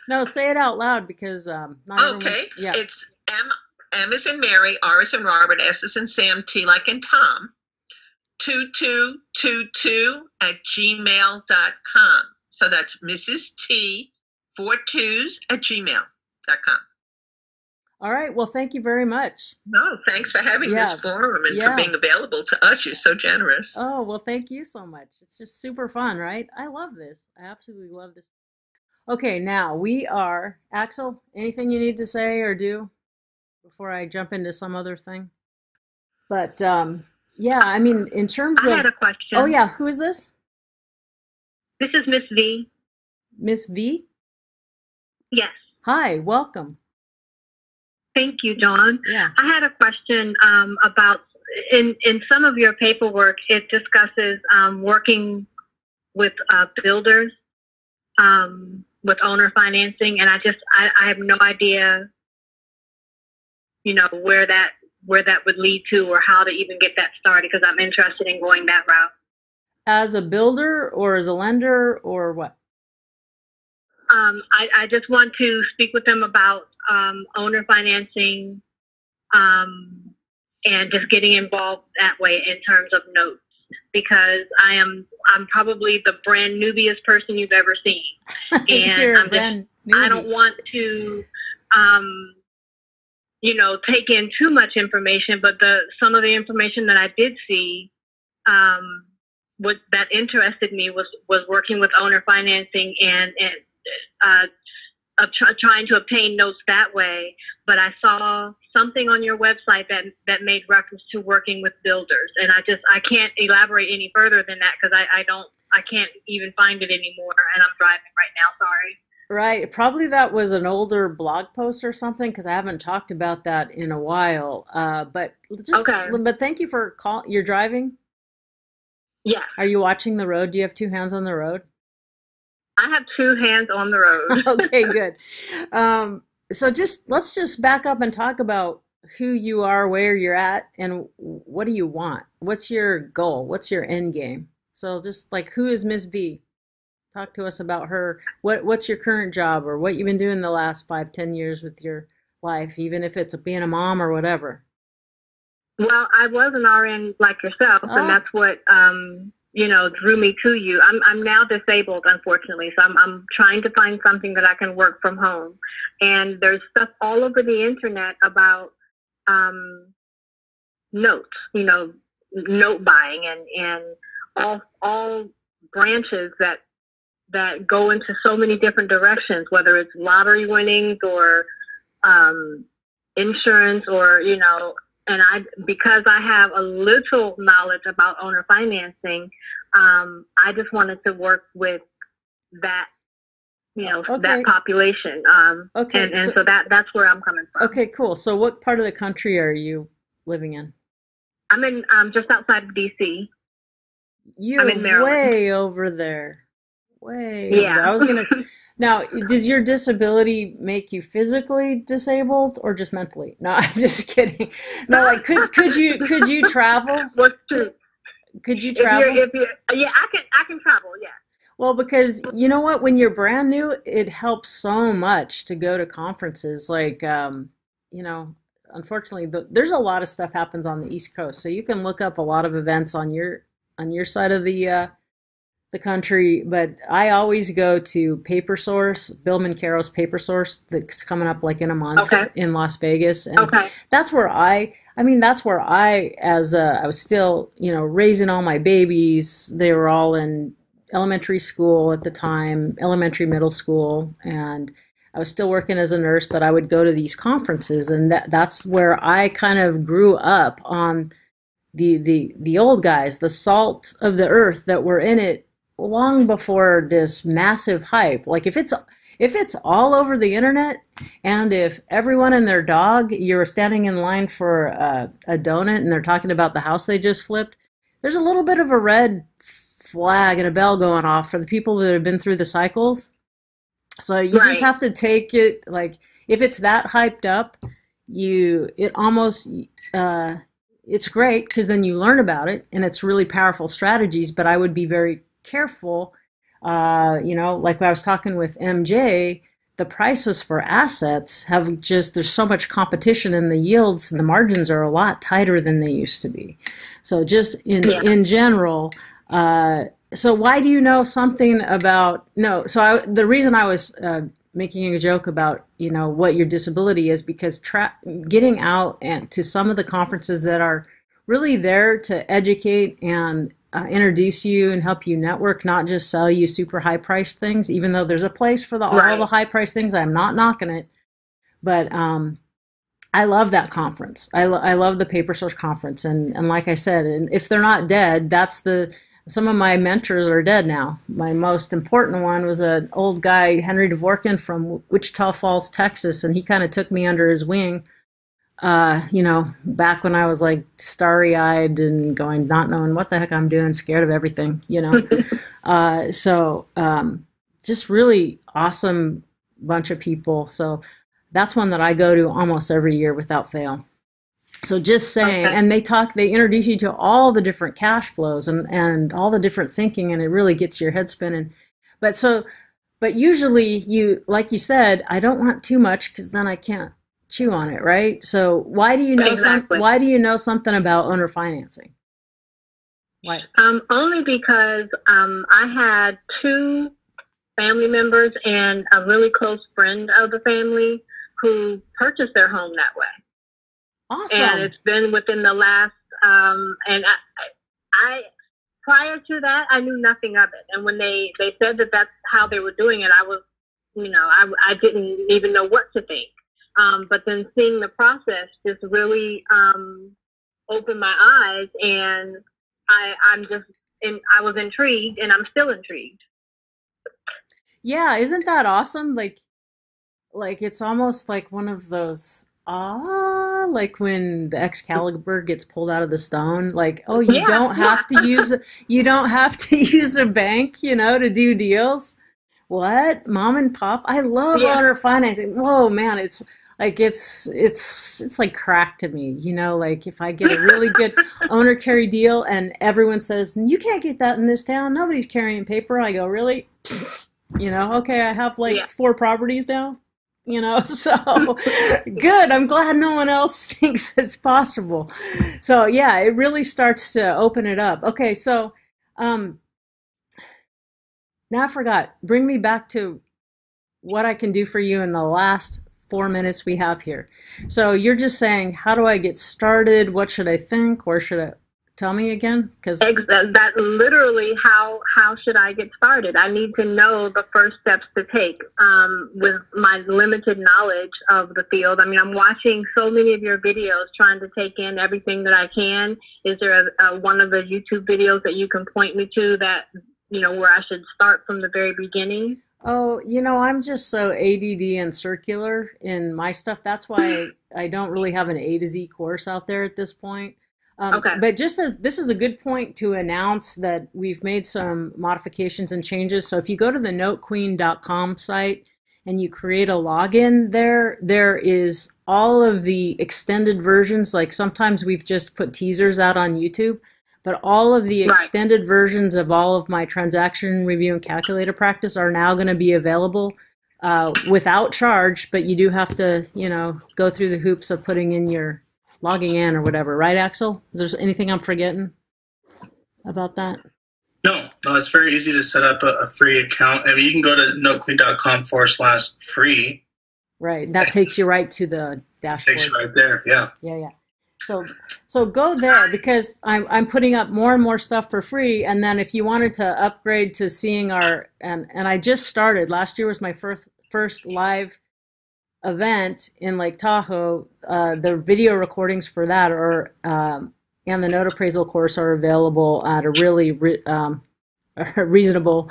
No, say it out loud because not okay. Everyone, yeah. It's M as in Mary, R as in Robert, S as in Sam, T like in Tom, 2222@gmail.com. So that's Mrs. T 42s@gmail.com. All right. Well, thank you very much. No, thanks for having this forum and for being available to us. You're so generous. Oh, well, thank you so much. It's just super fun, right? I love this. I absolutely love this. Okay, now we are, Axel, anything you need to say or do before I jump into some other thing? But yeah, I mean, in terms of... I had a question. Oh, yeah. Who is this? This is Miss V. Miss V? Yes. Hi, welcome. Thank you, Dawn. Yeah. I had a question about, in some of your paperwork, it discusses working with builders, with owner financing, and I have no idea, where that would lead to or how to even get that started, because I'm interested in going that route. As a builder or as a lender or what? I just want to speak with them about owner financing and just getting involved that way in terms of notes, because I'm probably the brand newbiest person you've ever seen, and I don't want to take in too much information, but some of the information that I did see what that interested me was working with owner financing and trying to obtain notes that way. But I saw something on your website that made reference to working with builders, and I can't elaborate any further than that, because I can't even find it anymore, and I'm driving right now. Sorry. Right. Probably that was an older blog post or something, because I haven't talked about that in a while. But thank you for calling. You're driving? Yeah. Are you watching the road? Do you have two hands on the road? I have two hands on the road. Okay, good. So let's just back up and talk about who you are, where you're at, and what do you want? What's your goal? What's your end game? So just like, who is Miss V? Talk to us about her. What's your current job, or what you've been doing the last 5-10 years with your life, even if it's being a mom or whatever. Well, I was an RN like yourself, and that's what drew me to you. I'm now disabled, unfortunately, so I'm trying to find something that I can work from home. And there's stuff all over the internet about notes, note buying, and all branches that go into so many different directions, whether it's lottery winnings or insurance, or and because I have a little knowledge about owner financing, I just wanted to work with that, that population. So that's where I'm coming from. Okay, cool. So what part of the country are you living in? I'm in just outside of DC. I'm in Maryland. Way over there. Way over there. I was gonna. Now, does your disability make you physically disabled or just mentally? No, I'm just kidding. No, like could you travel? What's true? Could you travel? Yeah, I can travel. Yeah. Well, because you know what, when you're brand new, it helps so much to go to conferences. Like, unfortunately, there's a lot of stuff happens on the East Coast, so you can look up a lot of events on your side of the country, but I always go to Paper Source, Bill Mancaro's Paper Source, that's coming up like in a month in Las Vegas, and that's where I was still, raising all my babies. They were all in elementary school at the time, elementary, middle school, and I was still working as a nurse, but I would go to these conferences, and that's where I kind of grew up on the old guys, the salt of the earth that were in it long before this massive hype. Like if it's all over the internet, and if everyone and their dog, you're standing in line for a donut and they're talking about the house they just flipped, there's a little bit of a red flag and a bell going off for the people that have been through the cycles. So you just have to take it, like, if it's that hyped up, it's great, because then you learn about it and it's really powerful strategies. But I would be very careful, like I was talking with MJ, the prices for assets there's so much competition, and the yields and the margins are a lot tighter than they used to be. So just in general, so why do you know something about, the reason I was making a joke about, you know, what your disability is, because getting out and to some of the conferences that are really there to educate and introduce you and help you network, not just sell you super high priced things, even though there's a place for all the high priced things. I'm not knocking it, but I love that conference. I love the Paper Source conference. And like I said, and if they're not dead, some of my mentors are dead now. My most important one was an old guy, Henry Dvorkin from Wichita Falls, Texas, and he kind of took me under his wing, you know, back when I was like starry-eyed and not knowing what the heck I'm doing, scared of everything, you know. Just really awesome bunch of people. So that's one that I go to almost every year without fail. So just saying, and they introduce you to all the different cash flows and all the different thinking, and it really gets your head spinning. But usually like you said, I don't want too much because then I can't chew on it, right? So why do you know why do you know something about owner financing? Why? Only because I had 2 family members and a really close friend of the family who purchased their home that way. Awesome. And it's been within the last, and I prior to that, I knew nothing of it. And when they said that that's how they were doing it, I was, you know, I didn't even know what to think. But then seeing the process just really opened my eyes, and I was intrigued, and I'm still intrigued. Yeah, isn't that awesome? Like it's almost like one of those like when the Excalibur gets pulled out of the stone, like, oh, you don't have to use a bank, you know, to do deals. What? Mom and pop? I love owner financing. Whoa, man, it's like it's like crack to me, you know, like if I get a really good owner carry deal and everyone says, you can't get that in this town, nobody's carrying paper. I go, really? You know, okay, I have like 4 properties now. You know, so good. I'm glad no one else thinks it's possible. So yeah, it really starts to open it up. Okay, so now I forgot. Bring me back to what I can do for you in the last 4 minutes we have here. So you're just saying, how do I get started? What should I think? Or should I tell me again? Because that literally, how should I get started? I need to know the first steps to take with my limited knowledge of the field. I mean, I'm watching so many of your videos, trying to take in everything that I can. Is there one of the YouTube videos that you can point me to that, you know, where I should start from the very beginning? Oh, you know, I'm just so ADD and circular in my stuff. That's why I don't really have an A to Z course out there at this point. But just this is a good point to announce that we've made some modifications and changes. So if you go to the notequeen.com site and you create a login there is all of the extended versions. Like sometimes we've just put teasers out on YouTube, but all of the extended versions of all of my transaction review and calculator practice are now going to be available without charge, but you do have to, you know, go through the hoops of logging in or whatever, right, Axel? Is there anything I'm forgetting about that? No, it's very easy to set up a free account. I mean, you can go to notequeen.com/free. Right, that takes you right to the dashboard. Takes you right there, yeah. Yeah. So go there, because I'm putting up more and more stuff for free, and then if you wanted to upgrade to seeing and I just started. Last year was my first live event in Lake Tahoe. The video recordings for that and the note appraisal course are available at a really reasonable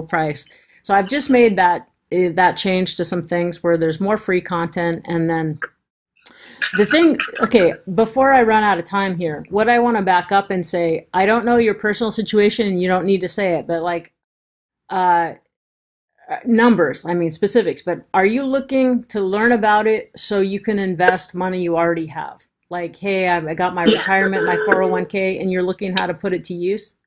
price. So I've just made that change to some things where there's more free content. And then the thing, okay, before I run out of time here, what I want to back up and say, I don't know your personal situation and you don't need to say it, but like numbers, I mean specifics, but are you looking to learn about it so you can invest money you already have? Like, hey, I got my retirement, my 401k, and you're looking how to put it to use?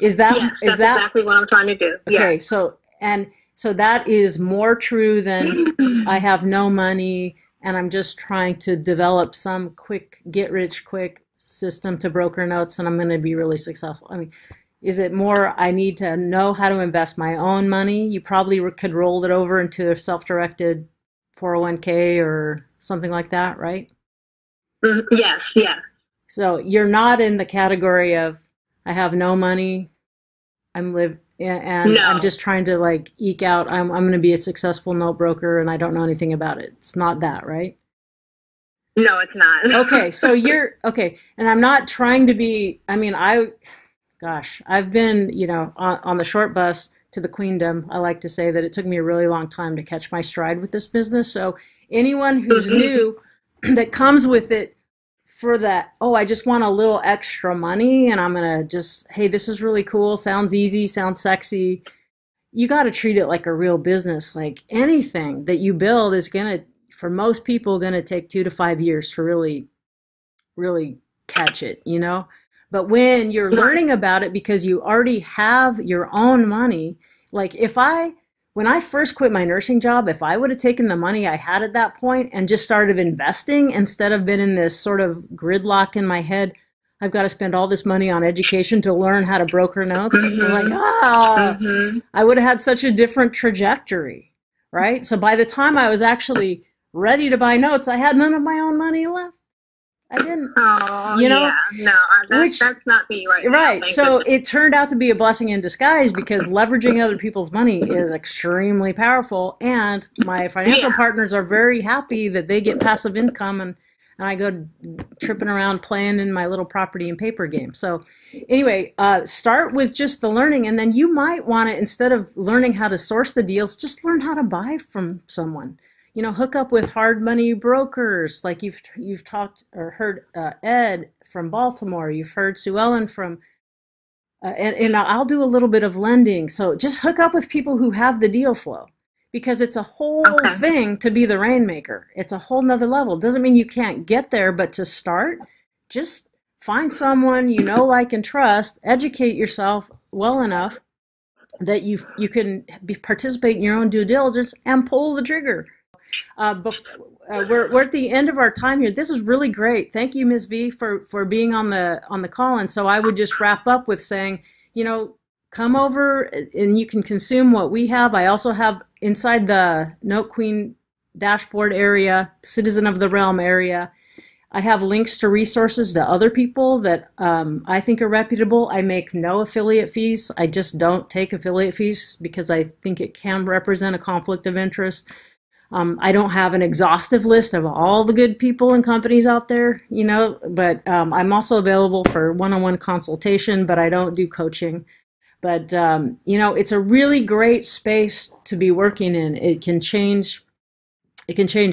Is that exactly what I'm trying to do? Okay, so that is more true than I have no money and I'm just trying to develop some quick get rich quick system to broker notes and I'm going to be really successful. I mean, Is it more I need to know how to invest my own money? You probably could roll it over into a self-directed 401k or something like that, right? Yes, yes. So you're not in the category of I have no money, I'm just trying to like eke out. I'm going to be a successful note broker, and I don't know anything about it. It's not that, right? No, it's not. Okay, so you're okay, and I'm not trying to be. I mean, I've been, on the short bus to the queendom. I like to say that it took me a really long time to catch my stride with this business. So anyone who's new that comes with it for that, I just want a little extra money and I'm going to just, hey, this is really cool. Sounds easy, sounds sexy. You got to treat it like a real business. Like anything that you build is going to, for most people, going to take 2 to 5 years to really, really catch it, But when you're learning about it because you already have your own money, like when I first quit my nursing job, if I would have taken the money I had at that point and just started investing instead of been in this sort of gridlock in my head, I've got to spend all this money on education to learn how to broker notes. I'm like, I would have had such a different trajectory, right? So by the time I was actually ready to buy notes, I had none of my own money left. I didn't, that's not me right now. Right. So it turned out to be a blessing in disguise because leveraging other people's money is extremely powerful. And my financial partners are very happy that they get passive income and I go tripping around playing in my little property and paper game. So anyway, start with just the learning. And then you might want to, instead of learning how to source the deals, just learn how to buy from someone. Hook up with hard money brokers, like you've talked or heard Ed from Baltimore. You've heard Sue Ellen from, and I'll do a little bit of lending. So just hook up with people who have the deal flow, because it's a whole thing to be the rainmaker. It's a whole nother level. Doesn't mean you can't get there, but to start, just find someone like, and trust. Educate yourself well enough that you can participate in your own due diligence and pull the trigger. We're at the end of our time here. This is really great. Thank you, Ms. V, for being on the call. And so I would just wrap up with saying, come over and you can consume what we have. I also have inside the Note Queen dashboard area, Citizen of the Realm area, I have links to resources to other people that I think are reputable. I make no affiliate fees. I just don't take affiliate fees because I think it can represent a conflict of interest. I don't have an exhaustive list of all the good people and companies out there, but I'm also available for one-on-one consultation, but I don't do coaching. But, it's a really great space to be working in. It can change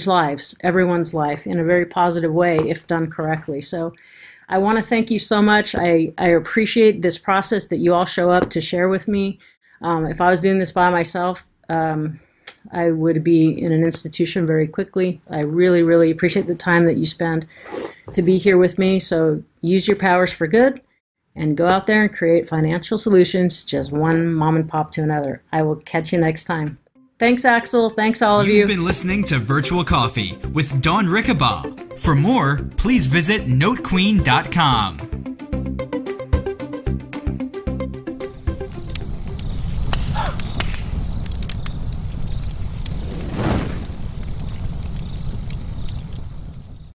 lives, everyone's life, in a very positive way if done correctly. So I want to thank you so much. I appreciate this process that you all show up to share with me. If I was doing this by myself, I would be in an institution very quickly. I really, really appreciate the time that you spend to be here with me. So use your powers for good and go out there and create financial solutions, just one mom and pop to another. I will catch you next time. Thanks, Axel. Thanks, all of you. You've been listening to Virtual Coffee with Dawn Rickabaugh. For more, please visit notequeen.com.